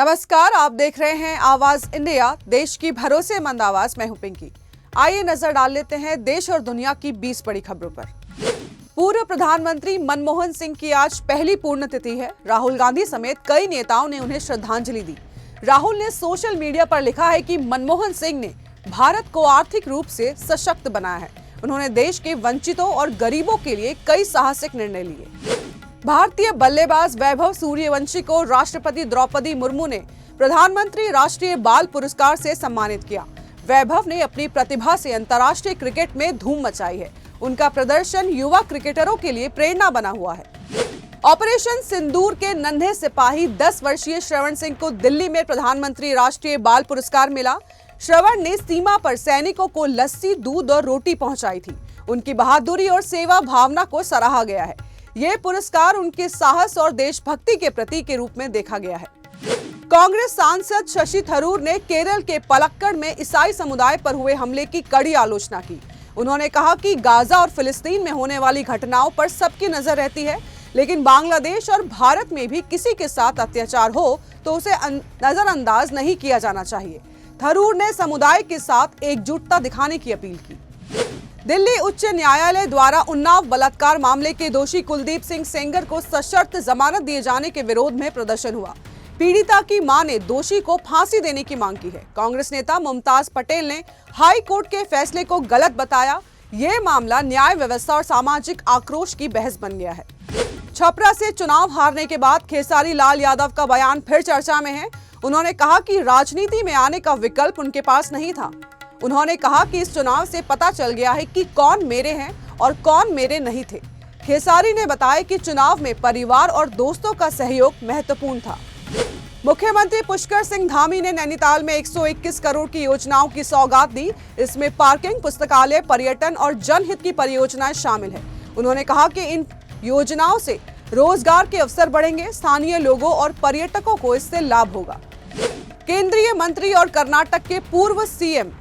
नमस्कार, आप देख रहे हैं आवाज इंडिया, देश की भरोसेमंद आवाज। मैं हूं पिंकी। आइए नजर डाल लेते हैं देश और दुनिया की 20 बड़ी खबरों पर। पूर्व प्रधानमंत्री मनमोहन सिंह की आज पहली पुण्यतिथि है। राहुल गांधी समेत कई नेताओं ने उन्हें श्रद्धांजलि दी। राहुल ने सोशल मीडिया पर लिखा है कि मनमोहन सिंह ने भारत को आर्थिक रूप से सशक्त बनाया है। उन्होंने देश के वंचितों और गरीबों के लिए कई साहसिक निर्णय लिए। भारतीय बल्लेबाज वैभव सूर्यवंशी को राष्ट्रपति द्रौपदी मुर्मू ने प्रधानमंत्री राष्ट्रीय बाल पुरस्कार से सम्मानित किया। वैभव ने अपनी प्रतिभा से अंतर्राष्ट्रीय क्रिकेट में धूम मचाई है। उनका प्रदर्शन युवा क्रिकेटरों के लिए प्रेरणा बना हुआ है। ऑपरेशन सिंदूर के नन्हे सिपाही 10 वर्षीय श्रवण सिंह को दिल्ली में प्रधानमंत्री राष्ट्रीय बाल पुरस्कार मिला। श्रवण ने सीमा पर सैनिकों को लस्सी, दूध और रोटी पहुंचाई थी। उनकी बहादुरी और सेवा भावना को सराहा गया है। ये पुरस्कार उनके साहस और देशभक्ति के प्रतीक के रूप में देखा गया है। कांग्रेस सांसद शशि थरूर ने केरल के पलक्कड़ में ईसाई समुदाय पर हुए हमले की कड़ी आलोचना की। उन्होंने कहा कि गाजा और फिलिस्तीन में होने वाली घटनाओं पर सबकी नजर रहती है, लेकिन बांग्लादेश और भारत में भी किसी के साथ अत्याचार हो तो उसे नजरअंदाज नहीं किया जाना चाहिए। थरूर ने समुदाय के साथ एकजुटता दिखाने की अपील की। दिल्ली उच्च न्यायालय द्वारा उन्नाव बलात्कार मामले के दोषी कुलदीप सिंह सेंगर को सशर्त जमानत दिए जाने के विरोध में प्रदर्शन हुआ। पीड़िता की मां ने दोषी को फांसी देने की मांग की है। कांग्रेस नेता मुमताज पटेल ने हाई कोर्ट के फैसले को गलत बताया। ये मामला न्याय व्यवस्था और सामाजिक आक्रोश की बहस बन गया है। छपरा से चुनाव हारने के बाद खेसारी लाल यादव का बयान फिर चर्चा में है। उन्होंने कहा कि राजनीति में आने का विकल्प उनके पास नहीं था। उन्होंने कहा कि इस चुनाव से पता चल गया है कि कौन मेरे हैं और कौन मेरे नहीं थे। खेसारी ने बताया कि चुनाव में परिवार और दोस्तों का सहयोग महत्वपूर्ण था। मुख्यमंत्री पुष्कर सिंह धामी ने नैनीताल में 121 करोड़ की योजनाओं की सौगात दी। इसमें पार्किंग, पुस्तकालय, पर्यटन और जनहित की परियोजनाएं शामिल है। उन्होंने कहा कि इन योजनाओं से रोजगार के अवसर बढ़ेंगे। स्थानीय लोगों और पर्यटकों को इससे लाभ होगा। केंद्रीय मंत्री और कर्नाटक के पूर्व सीएम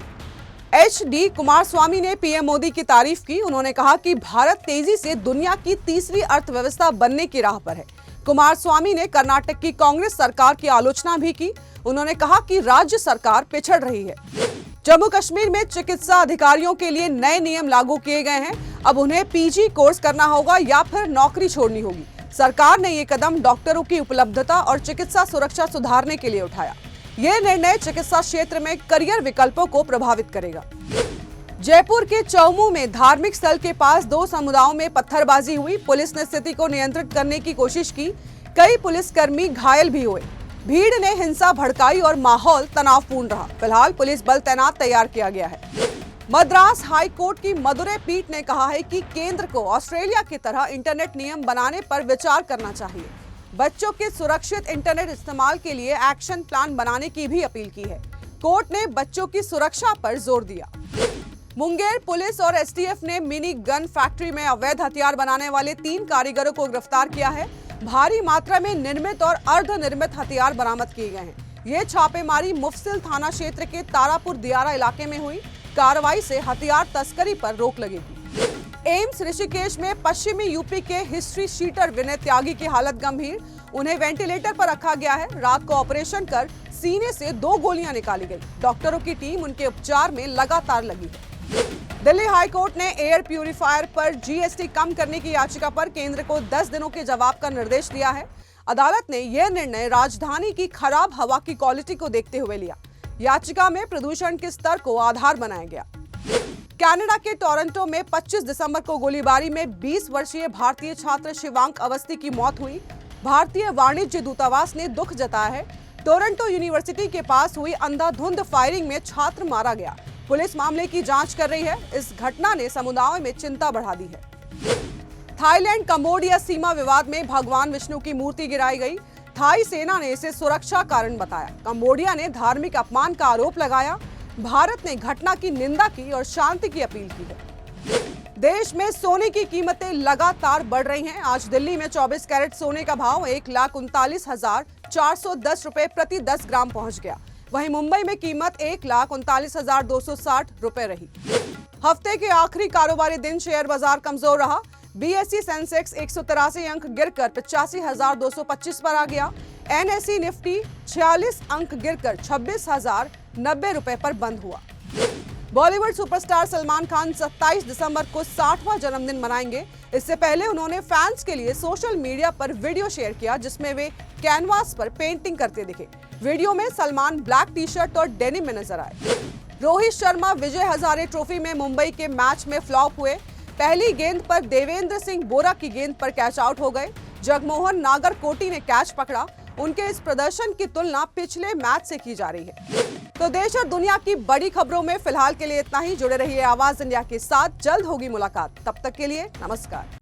HD कुमारस्वामी ने पीएम मोदी की तारीफ की। उन्होंने कहा कि भारत तेजी से दुनिया की तीसरी अर्थव्यवस्था बनने की राह पर है। कुमारस्वामी ने कर्नाटक की कांग्रेस सरकार की आलोचना भी की। उन्होंने कहा कि राज्य सरकार पिछड़ रही है। जम्मू कश्मीर में चिकित्सा अधिकारियों के लिए नए नियम लागू किए गए हैं। अब उन्हें PG कोर्स करना होगा या फिर नौकरी छोड़नी होगी। सरकार ने ये कदम डॉक्टरों की उपलब्धता और चिकित्सा सुरक्षा सुधारने के लिए उठाया। यह निर्णय चिकित्सा क्षेत्र में करियर विकल्पों को प्रभावित करेगा। जयपुर के चौमू में धार्मिक स्थल के पास 2 समुदायों में पत्थरबाजी हुई। पुलिस ने स्थिति को नियंत्रित करने की कोशिश की। कई पुलिसकर्मी घायल भी हुए। भीड़ ने हिंसा भड़काई और माहौल तनावपूर्ण रहा। फिलहाल पुलिस बल तैनात तैयार किया गया है। मद्रास हाई कोर्ट की मदुरै पीठ ने कहा है कि केंद्र को ऑस्ट्रेलिया की तरह इंटरनेट नियम बनाने पर विचार करना चाहिए। बच्चों के सुरक्षित इंटरनेट इस्तेमाल के लिए एक्शन प्लान बनाने की भी अपील की है। कोर्ट ने बच्चों की सुरक्षा पर जोर दिया। मुंगेर पुलिस और STF ने मिनी गन फैक्ट्री में अवैध हथियार बनाने वाले 3 कारीगरों को गिरफ्तार किया है। भारी मात्रा में निर्मित और अर्धनिर्मित हथियार बरामद किए गए हैं। ये छापेमारी मुफसिल थाना क्षेत्र के तारापुर दियारा इलाके में हुई। कार्रवाई से हथियार तस्करी पर रोक लगेगी। एम्स ऋषिकेश में पश्चिमी यूपी के हिस्ट्री शीटर विनय त्यागी की हालत गंभीर। उन्हें वेंटिलेटर पर रखा गया है। रात को ऑपरेशन कर सीने से 2 गोलियां निकाली गई। डॉक्टरों की टीम उनके उपचार में लगातार लगी है। दिल्ली हाई कोर्ट ने एयर प्यूरिफायर पर GST कम करने की याचिका पर केंद्र को 10 दिनों के जवाब का निर्देश दिया है। अदालत ने यह निर्णय राजधानी की खराब हवा की क्वालिटी को देखते हुए लिया। याचिका में प्रदूषण के स्तर को आधार बनाया गया। कनाडा के टोरंटो में 25 दिसंबर को गोलीबारी में 20 वर्षीय भारतीय छात्र शिवांक अवस्थी की मौत हुई। भारतीय वाणिज्य दूतावास ने दुख जताया है। टोरंटो यूनिवर्सिटी के पास हुई अंधाधुंध फायरिंग में छात्र मारा गया। पुलिस मामले की जांच कर रही है। इस घटना ने समुदायों में चिंता बढ़ा दी है। थाईलैंड कंबोडिया सीमा विवाद में भगवान विष्णु की मूर्ति गिराई गई। थाई सेना ने इसे सुरक्षा कारण बताया। कंबोडिया ने धार्मिक अपमान का आरोप लगाया। भारत ने घटना की निंदा की और शांति की अपील की है। देश में सोने की कीमतें लगातार बढ़ रही हैं। आज दिल्ली में 24 कैरेट सोने का भाव 1,39,410 रुपए प्रति 10 ग्राम पहुंच गया। वहीं मुंबई में कीमत 1,39,260 रुपए रही। हफ्ते के आखिरी कारोबारी दिन शेयर बाजार कमजोर रहा। BSE सेंसेक्स 183 अंक गिरकर 85,225 पर आ गया। NSE निफ्टी 46 अंक गिरकर 26,090 रुपए पर बंद हुआ। बॉलीवुड सुपरस्टार सलमान खान 27 दिसंबर को 60वां जन्मदिन मनाएंगे। इससे पहले उन्होंने फैंस के लिए सोशल मीडिया पर वीडियो शेयर किया जिसमें वे कैनवास पर पेंटिंग करते दिखे। वीडियो में सलमान ब्लैक टी-शर्ट और डेनिम में नजर आए। रोहित शर्मा विजय हजारे ट्रॉफी में मुंबई के मैच में फ्लॉप हुए। पहली गेंद पर देवेंद्र सिंह बोरा की गेंद पर कैच आउट हो गए। जगमोहन नागरकोटी ने कैच पकड़ा। उनके इस प्रदर्शन की तुलना पिछले मैच से की जा रही है। तो देश और दुनिया की बड़ी खबरों में फिलहाल के लिए इतना ही। जुड़े रहिए आवाज इंडिया के साथ, जल्द होगी मुलाकात। तब तक के लिए नमस्कार।